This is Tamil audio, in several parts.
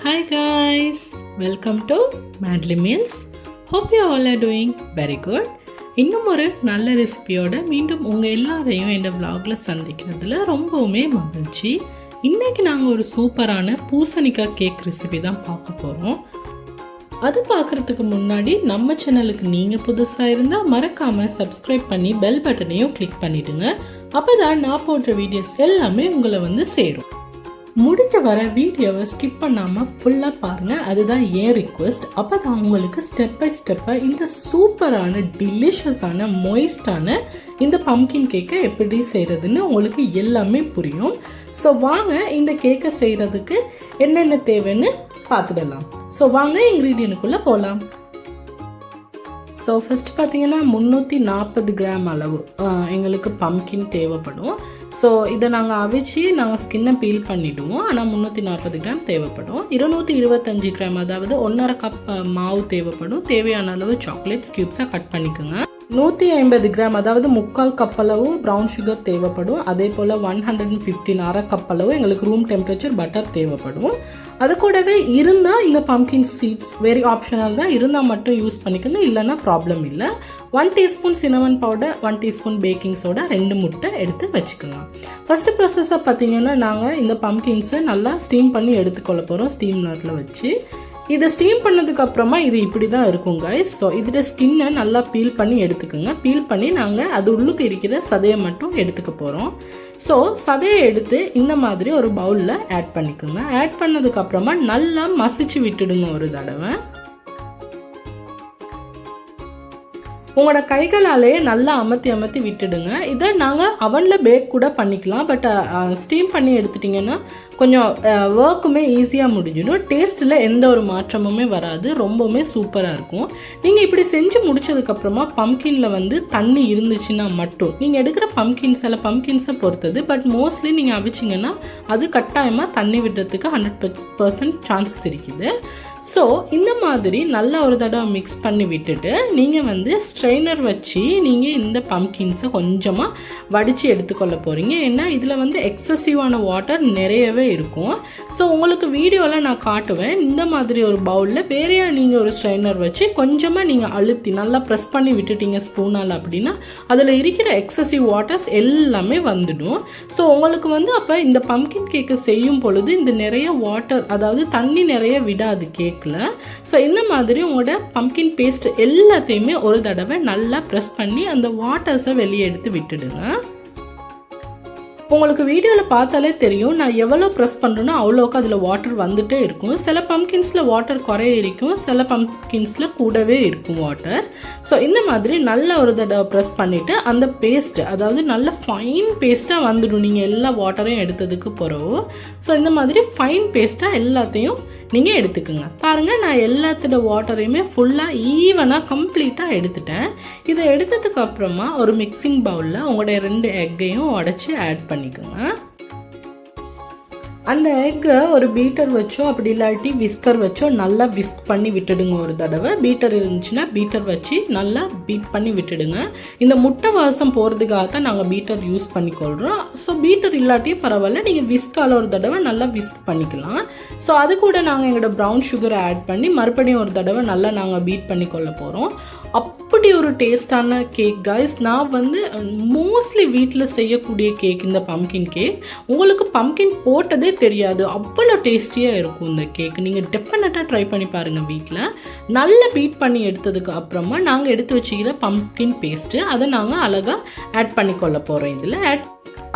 Hi guys, welcome to Madly Meals. Hope you all are doing very good. இன்னும் ஒரு நல்ல ரெசிபியோட மீண்டும் உங்கள் எல்லாரையும் இந்த vlogல சந்திக்கிறதுல ரொம்பவுமே மகிழ்ச்சி. இன்றைக்கி நாங்கள் ஒரு சூப்பரான பூசணிக்காய் கேக் ரெசிபி தான் பார்க்க போகிறோம். அது பார்க்குறதுக்கு முன்னாடி நம்ம சேனலுக்கு நீங்கள் புதுசாக இருந்தால் மறக்காமல் சப்ஸ்கிரைப் பண்ணி பெல் பட்டனையும் கிளிக் பண்ணிவிடுங்க. அப்போ தான் நான் போடுற வீடியோஸ் எல்லாமே உங்களை வந்து சேரும். முடிஞ்ச வர வீடியோவை ஸ்கிப் பண்ணாமல் ஃபுல்லாக பாருங்கள், அதுதான் ஏன் ரிக்வெஸ்ட். அப்போ தான் உங்களுக்கு ஸ்டெப் பை ஸ்டெப்பாக இந்த சூப்பரான டிலிஷியஸான மொய்ஸ்டான இந்த பம்கின் கேக்கை எப்படி செய்கிறதுன்னு உங்களுக்கு எல்லாமே புரியும். ஸோ வாங்க இந்த கேக்கை செய்கிறதுக்கு என்னென்ன தேவைன்னு பார்த்துடலாம். ஸோ வாங்க இன்க்ரீடியன்ட்டுக்குள்ளே போகலாம். ஸோ ஃபஸ்ட்டு பார்த்தீங்கன்னா 340 கிராம் அளவு எங்களுக்கு பம்கின் தேவைப்படும். ஸோ இதை நாங்கள் அவிச்சு நாங்கள் ஸ்கின்னை பீல் பண்ணிவிடுவோம். ஆனால் 340 கிராம் தேவைப்படும். 225 கிராம் அதாவது 1.5 கப் மாவு தேவைப்படும். தேவையான அளவு சாக்லேட்ஸ் க்யூப்ஸாக கட் பண்ணிக்கோங்க. 150 கிராம் அதாவது 3/4 கப் அளவு ப்ரௌன் சுகர் தேவைப்படும். அதே போல் 115 அரை கப் அளவு எங்களுக்கு ரூம் டெம்பரேச்சர் பட்டர் தேவைப்படும். அது கூடவே இருந்தால் இந்த பம்கின் சீட்ஸ் வெரி ஆப்ஷனல் தான், இருந்தால் மட்டும் யூஸ் பண்ணிக்கோங்க, இல்லைன்னா ப்ராப்ளம் இல்லை. 1 teaspoon cinnamon powder, 1 teaspoon baking soda, 2 முட்டை எடுத்து வச்சுக்கோங்க. ஃபஸ்ட்டு ப்ராசஸாக பார்த்தீங்கன்னா நாங்கள் இந்த பம்கின்ஸை நல்லா ஸ்டீம் பண்ணி எடுத்துக்கொள்ள போகிறோம் ஸ்டீம்னரில் வச்சு. இதை ஸ்டீம் பண்ணதுக்கப்புறமா இது இப்படி தான் இருக்கும் கைஸ். ஸோ இதோட ஸ்கின்னை நல்லா பீல் பண்ணி எடுத்துக்கோங்க. பீல் பண்ணி நாங்கள் அது உள்ளுக்கு இருக்கிற சதையை மட்டும் எடுத்துக்க போகிறோம். ஸோ சதையை எடுத்து இந்த மாதிரி ஒரு பவுலில் ஆட் பண்ணிக்கோங்க. ஆட் பண்ணதுக்கப்புறமா நல்லா மசிச்சு விட்டுடுங்க ஒரு தடவை. உங்களோட கைகளாலேயே நல்லா அமர்த்தி விட்டுடுங்க. இதை நாங்கள் அவனில் பேக் கூட பண்ணிக்கலாம். பட் ஸ்டீம் பண்ணி எடுத்துட்டிங்கன்னா கொஞ்சம் ஒர்க்குமே ஈஸியாக முடிஞ்சிடும். டேஸ்ட்டில் எந்த ஒரு மாற்றமுமே வராது, ரொம்பவுமே சூப்பராக இருக்கும். நீங்கள் இப்படி செஞ்சு முடித்ததுக்கப்புறமா பம்கினில் வந்து தண்ணி இருந்துச்சுன்னா மட்டும் நீங்கள் எடுக்கிற சில பம்கின்ஸை பொறுத்தது, பட் மோஸ்ட்லி நீங்கள் அவிச்சிங்கன்னா அது கட்டாயமாக தண்ணி விடுறதுக்கு 100% சான்சஸ் இருக்குது. ஸோ இந்த மாதிரி நல்லா ஒரு தடவை மிக்ஸ் பண்ணி விட்டுட்டு நீங்கள் வந்து ஸ்ட்ரெயினர் வச்சு நீங்கள் இந்த பம்கின்ஸை கொஞ்சமாக வடித்து எடுத்துக்கொள்ள போகிறீங்க. ஏன்னா இதில் வந்து எக்ஸசிவான வாட்டர் நிறையவே இருக்கும். ஸோ உங்களுக்கு வீடியோவில் நான் காட்டுவேன். இந்த மாதிரி ஒரு பவுலில் வேறையாக நீங்கள் ஒரு ஸ்ட்ரெயினர் வச்சு கொஞ்சமாக நீங்கள் அழுத்தி நல்லா ப்ரெஸ் பண்ணி விட்டுட்டீங்க ஸ்பூனால் அப்படின்னா அதில் இருக்கிற எக்ஸசிவ் வாட்டர்ஸ் எல்லாமே வந்துடும். ஸோ உங்களுக்கு வந்து அப்போ இந்த பம்கின் கேக்கு செய்யும் பொழுது இந்த நிறைய வாட்டர் அதாவது தண்ணி நிறைய விடாது கேக்கில். ஸோ இந்த மாதிரி உங்களோட பம்கின் பேஸ்ட் எல்லாத்தையுமே ஒரு தடவை நல்லா ப்ரெஸ் பண்ணி அந்த வாட்டர்ஸை வெளியே எடுத்து விட்டுடுங்க. உங்களுக்கு வீடியோவில் பார்த்தாலே தெரியும் நான் எவ்வளோ ப்ரெஸ் பண்ணுறேன்னா அவ்வளோக்கு அதில் வாட்டர் வந்துகிட்டே இருக்கும். சில பம்கின்ஸில் வாட்டர் குறைய இருக்கும், சில பம்கின்ஸில் கூடவே இருக்கும் வாட்டர். ஸோ இந்த மாதிரி நல்ல ஒரு தடவை ப்ரெஸ் பண்ணிவிட்டு அந்த பேஸ்ட்டு அதாவது நல்ல ஃபைன் பேஸ்ட்டாக வந்துடும் நீங்கள் எல்லா வாட்டரையும் எடுத்ததுக்கு பிறகு. ஸோ இந்த மாதிரி ஃபைன் பேஸ்ட்டாக எல்லாத்தையும் நீங்கள் எடுத்துக்கோங்க. பாருங்கள், நான் எல்லாத்தோட வாட்டரையுமே ஃபுல்லாக ஈவனாக கம்ப்ளீட்டாக எடுத்துட்டேன். இதை எடுத்ததுக்கு அப்புறமா ஒரு மிக்சிங் பவுலில் உங்களுடைய 2 எக்கையும் உடச்சி ஆட் பண்ணிக்கோங்க. அந்த எக்கை ஒரு பீட்டர் வச்சோ அப்படி இல்லாட்டி விஸ்கர் வச்சோ நல்லா விஸ்க் பண்ணி விட்டுடுங்க ஒரு தடவை. பீட்டர் இருந்துச்சுன்னா பீட்டர் வச்சு நல்லா பீட் பண்ணி விட்டுடுங்க. இந்த முட்டை வாசம் போகிறதுக்காக தான் நாங்கள் பீட்டர் யூஸ் பண்ணிக்கொள்கிறோம். ஸோ பீட்டர் இல்லாட்டியும் பரவாயில்ல, நீங்கள் விஸ்கால் ஒரு தடவை நல்லா விஸ்க் பண்ணிக்கலாம். ஸோ அது கூட நாங்கள் எங்களோட ப்ரௌன் சுகரை ஆட் பண்ணி மறுபடியும் ஒரு தடவை நல்லா நாங்கள் பீட் பண்ணி கொள்ள போகிறோம். அப்படி ஒரு டேஸ்டான கேக் கைஸ். நான் வந்து மோஸ்ட்லி வீட்டில் செய்யக்கூடிய கேக் இந்த பம்கின் கேக். உங்களுக்கு பம்கின் போட்டதே தெரியாது, அவ்வளோ டேஸ்டியாக இருக்கும் இந்த கேக். நீங்கள் டெஃபினட்டாக ட்ரை பண்ணி பாருங்கள் வீட்டில். நல்லா பீட் பண்ணி எடுத்ததுக்கு அப்புறமா நாங்கள் எடுத்து வச்சுக்கிற பம்கின் பேஸ்ட்டு அதை நாங்கள் அழகாக ஆட் பண்ணிக்கொள்ள போகிறோம். இதில்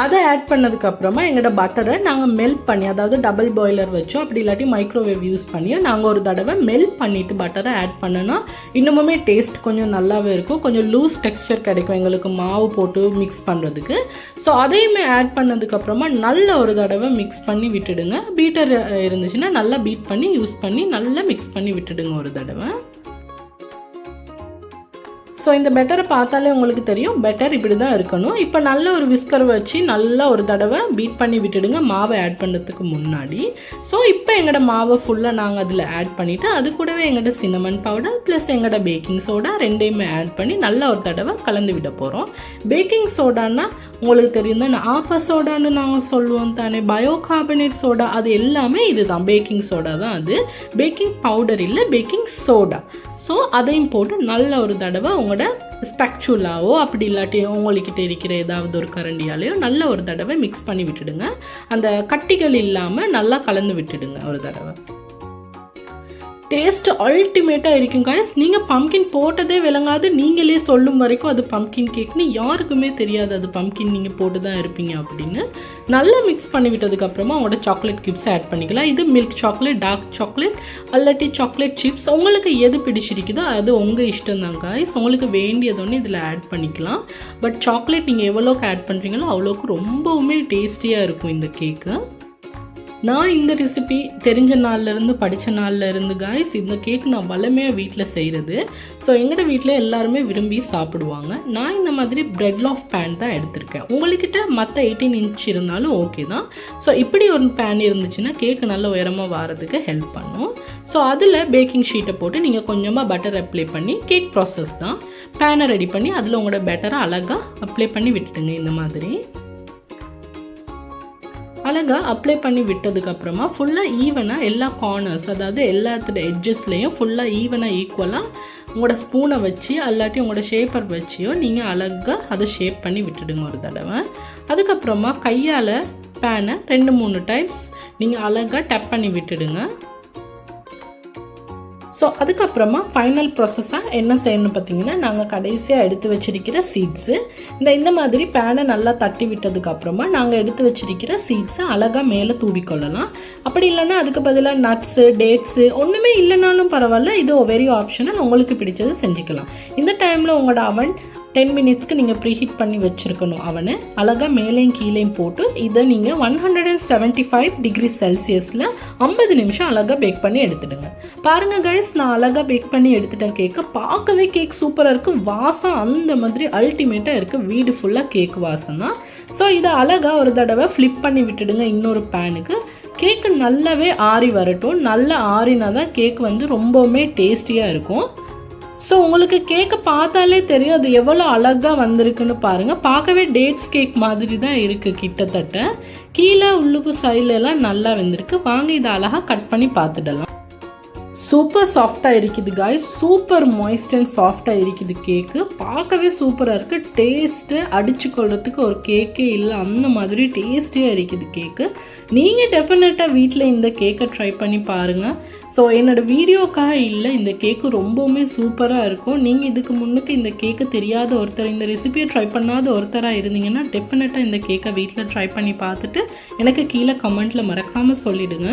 அதை ஆட் பண்ணதுக்கப்புறமா எங்களோட பட்டரை நாங்கள் மெல்ட் பண்ணி அதாவது டபுள் பாய்லர் வச்சோம் அப்படி இல்லாட்டி மைக்ரோவேவ் யூஸ் பண்ணியோ நாங்கள் ஒரு தடவை மெல்ட் பண்ணிவிட்டு பட்டரை ஆட் பண்ணோன்னா இன்னுமுமே டேஸ்ட் கொஞ்சம் நல்லாவே இருக்கும். கொஞ்சம் லூஸ் டெக்ஸ்சர் கிடைக்கும் எங்களுக்கு மாவு போட்டு மிக்ஸ் பண்ணுறதுக்கு. ஸோ அதையுமே ஆட் பண்ணதுக்கப்புறமா நல்ல ஒரு தடவை மிக்ஸ் பண்ணி விட்டுடுங்க. பீட்டர் இருந்துச்சுன்னா நல்லா பீட் பண்ணி யூஸ் பண்ணி நல்லா மிக்ஸ் பண்ணி விட்டுடுங்க ஒரு தடவை. ஸோ இந்த பெட்டரை பார்த்தாலே உங்களுக்கு தெரியும், பெட்டர் இப்படி தான் இருக்கணும். இப்போ நல்ல ஒரு விஸ்கர் வச்சு நல்லா ஒரு தடவை பீட் பண்ணி விட்டுடுங்க மாவை ஆட் பண்ணுறதுக்கு முன்னாடி. ஸோ இப்போ எங்களோட மாவை ஃபுல்லாக நாங்கள் அதில் ஆட் பண்ணிவிட்டு அது கூடவே எங்களோட சினமன் பவுடர் ப்ளஸ் எங்களோட பேக்கிங் சோடா 2யுமே ஆட் பண்ணி நல்லா ஒரு தடவை கலந்து விட போகிறோம். பேக்கிங் சோடானா உங்களுக்கு தெரியும் தான் ஆப்பா சோடான்னு நாங்கள் சொல்லுவோம் தானே, பயோகார்பனேட் சோடா, அது எல்லாமே இதுதான், பேக்கிங் சோடா தான் அது, பேக்கிங் பவுடர் இல்லை, பேக்கிங் சோடா. ஸோ அதையும் போட்டு நல்ல ஒரு தடவை உங்களோட ஸ்பெக்சுலாவோ அப்படி இல்லாட்டி உங்கள்கிட்ட இருக்கிற ஏதாவது ஒரு கரண்டியாலேயோ நல்ல ஒரு தடவை மிக்ஸ் பண்ணி விட்டுடுங்க. அந்த கட்டிகள் இல்லாமல் நல்லா கலந்து விட்டுடுங்க ஒரு தடவை. டேஸ்ட் அல்டிமேட்டாக இருக்கும் கைஸ். நீங்கள் பம்கின் போட்டதே விளங்காது, நீங்களே சொல்லும் வரைக்கும் அது பம்கின் கேக்னு யாருக்குமே தெரியாது அது பம்கின் நீங்கள் போட்டு தான் இருப்பீங்க அப்படின்னு. நல்லா மிக்ஸ் பண்ணி விட்டதுக்கப்புறமா உங்களோட சாக்லேட் கியூப்ஸ் ஆட் பண்ணிக்கலாம். இது மில்க் சாக்லேட், டார்க் சாக்லேட் அல்லாட்டி சாக்லேட் சிப்ஸ், உங்களுக்கு எது பிடிச்சிருக்குதோ அது உங்கள் இஷ்டம் தான் கைஸ். உங்களுக்கு வேண்டியது ஒன்று இதில் ஆட் பண்ணிக்கலாம். பட் சாக்லேட் நீங்கள் எவ்வளோக்கு ஆட் பண்ணுறீங்களோ அவ்வளோக்கு ரொம்பவுமே டேஸ்டியாக இருக்கும் இந்த கேக்கு. நான் இந்த ரெசிபி தெரிஞ்ச நாள்லேருந்து படித்த நாள்லேருந்து கைஸ் இந்த கேக் நான் வளமையாக வீட்டில் செய்கிறது. ஸோ எங்களோட வீட்டில் எல்லாருமே விரும்பி சாப்பிடுவாங்க. நான் இந்த மாதிரி பிரெட் லாஃப் பேன் தான் எடுத்திருக்கேன். உங்கள்கிட்ட மற்ற 18 இன்ச் இருந்தாலும் ஓகே தான். ஸோ இப்படி ஒரு பேன் இருந்துச்சுன்னா கேக்கு நல்ல உயரமாக வரதுக்கு ஹெல்ப் பண்ணும். ஸோ அதில் பேக்கிங் ஷீட்டை போட்டு நீங்கள் கொஞ்சமாக பட்டர் அப்ளை பண்ணி, கேக் ப்ராசஸ் தான், பேனை ரெடி பண்ணி அதில் உங்களோட பட்டரை அழகாக அப்ளை பண்ணி விட்டுடுங்க. இந்த மாதிரி அழகாக அப்ளை பண்ணி விட்டதுக்கப்புறமா ஃபுல்லாக ஈவனாக எல்லா கார்னர்ஸ், அதாவது எல்லாத்தோட எட்ஜஸ்லேயும் ஃபுல்லாக ஈவனாக ஈக்குவலாக உங்களோட ஸ்பூனை வச்சு அல்லாட்டி உங்களோட ஷேப்பர் வச்சியோ நீங்கள் அழகாக அதை ஷேப் பண்ணி விட்டுடுங்க ஒரு தடவை. அதுக்கப்புறமா கையால் பேனை 2-3 டைம்ஸ் நீங்கள் அழகாக டப் பண்ணி விட்டுடுங்க. ஸோ அதுக்கப்புறமா ஃபைனல் ப்ராசஸாக என்ன செய்யணும்னு பார்த்தீங்கன்னா, நாங்கள் கடைசியாக எடுத்து வச்சிருக்கிற சீட்ஸு இந்த மாதிரி பேனை நல்லா தட்டி விட்டதுக்கப்புறமா நாங்கள் எடுத்து வச்சிருக்கிற சீட்ஸை அழகாக மேலே தூவிக்கொள்ளலாம். அப்படி இல்லைன்னா அதுக்கு பதிலாக நட்ஸு, டேட்ஸு ஒன்றுமே இல்லைனாலும் பரவாயில்ல, இது வெரி ஆப்ஷனல், உங்களுக்கு பிடிச்சது செஞ்சுக்கலாம். இந்த டைமில் உங்களோட அவன் 10 மினிட்ஸ்க்கு நீங்கள் ப்ரீஹீட் பண்ணி வச்சுருக்கணும் அவனை. அழகாக மேலேயும் கீழேயும் போட்டு இதை நீங்கள் 175 டிகிரி செல்சியஸில் 50 நிமிஷம் அழகாக பேக் பண்ணி எடுத்துடுங்க. பாருங்கள் கைஸ், நான் அழகாக பேக் பண்ணி எடுத்துட்டேன் கேக்கை. பார்க்கவே கேக் சூப்பராக இருக்குது, வாசம் அந்த மாதிரி அல்டிமேட்டாக இருக்குது, வீடு ஃபுல்லாக கேக் வாசம் தான். ஸோ இதை அழகாக ஒரு தடவை ஃப்ளிப் பண்ணி விட்டுடுங்க இன்னொரு பேனுக்கு. கேக்கு நல்லாவே ஆறி வரட்டும். நல்லா ஆறினா தான் கேக் வந்து ரொம்பவுமே டேஸ்டியாக இருக்கும். ஸோ உங்களுக்கு கேக்கை பார்த்தாலே தெரியும் அது எவ்வளோ அழகாக வந்திருக்குன்னு பாருங்கள். பார்க்கவே டேட்ஸ் கேக் மாதிரி தான் இருக்குது கிட்டத்தட்ட. கீழே உள்ளுக்கு சைட்லலாம் நல்லா வந்திருக்கு. வாங்க இதை அழகாக கட் பண்ணி பார்த்துடலாம். சூப்பர் சாஃப்டாக இருக்குது காய்ஸ், சூப்பர் மாய்ஸ்ட் அண்ட் சாஃப்டாக இருக்குது கேக்கு. பார்க்கவே சூப்பராக இருக்குது. டேஸ்ட்டு அடிச்சு கொள்றதுக்கு ஒரு கேக்கே இல்லை, அந்த மாதிரி டேஸ்டியாக இருக்குது கேக்கு. நீங்கள் டெஃபினட்டாக வீட்டில் இந்த கேக்கை ட்ரை பண்ணி பாருங்கள். ஸோ என்னோடய வீடியோக்காக இல்லை, இந்த கேக்கு ரொம்பவுமே சூப்பராக இருக்கும். நீங்கள் இதுக்கு முன்னுக்கு இந்த கேக்கு தெரியாத ஒருத்தர், இந்த ரெசிபியை ட்ரை பண்ணாத ஒருத்தராக இருந்தீங்கன்னா டெஃபினட்டாக இந்த கேக்கை வீட்டில் ட்ரை பண்ணி பார்த்துட்டு எனக்கு கீழே கமெண்ட்டில் மறக்காமல் சொல்லிவிடுங்க.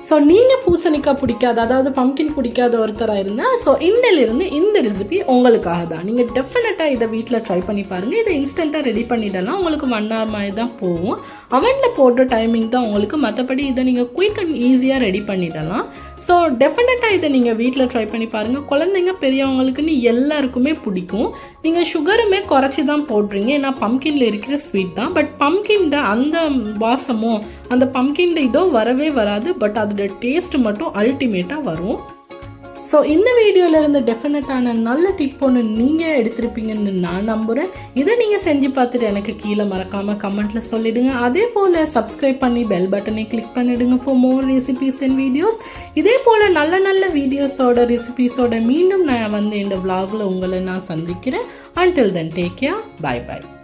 ஸோ நீங்கள் பூசணிக்காய் பிடிக்காத, அதாவது பம்கின் பிடிக்காத ஒருத்தராக இருந்தால் ஸோ இன்னிலிருந்து இந்த ரெசிபி உங்களுக்காக தான். நீங்கள் டெஃபினட்டாக இதை வீட்டில் ட்ரை பண்ணி பாருங்கள். இதை இன்ஸ்டண்ட்டாக ரெடி பண்ணிடலாம். உங்களுக்கு 1 hour மாதிரி தான் போகும். அவனில் போடுற டைமிங் தான் உங்களுக்கு. மற்றபடி இதை நீங்கள் குயிக் அண்ட் ஈஸியாக ரெடி பண்ணிடலாம். ஸோ டெஃபினட்டாக இதை நீங்கள் வீட்டில் ட்ரை பண்ணி பாருங்கள். குழந்தைங்க பெரியவங்களுக்குன்னு எல்லாருக்குமே பிடிக்கும். நீங்கள் சுகருமே குறைச்சி தான் போடுறீங்க, ஏன்னா பம்கினில் இருக்கிற ஸ்வீட் தான். பட் பம்கின்ட அந்த வாசமோ அந்த பம்கின்ட இதோ வரவே வராது. பட் அதோட டேஸ்ட் மட்டும் அல்டிமேட்டாக வரும். ஸோ இந்த வீடியோவிலேருந்து டெஃபினட்டான நல்ல டிப் ஒன்று நீங்கள் எடுத்திருப்பீங்கன்னு நான் நம்புகிறேன். இதை நீங்கள் செஞ்சு பார்த்துட்டு எனக்கு கீழே மறக்காமல் கமெண்ட்டில் சொல்லிவிடுங்க. அதே போல் சப்ஸ்கிரைப் பண்ணி பெல் பட்டனை கிளிக் பண்ணிவிடுங்க for more recipes and videos. இதே போல் நல்ல நல்ல வீடியோஸோட ரெசிபீஸோட மீண்டும் நான் வந்து இந்த vlogல உங்களை நான் சந்திக்கிறேன். Until then, take care. Bye bye.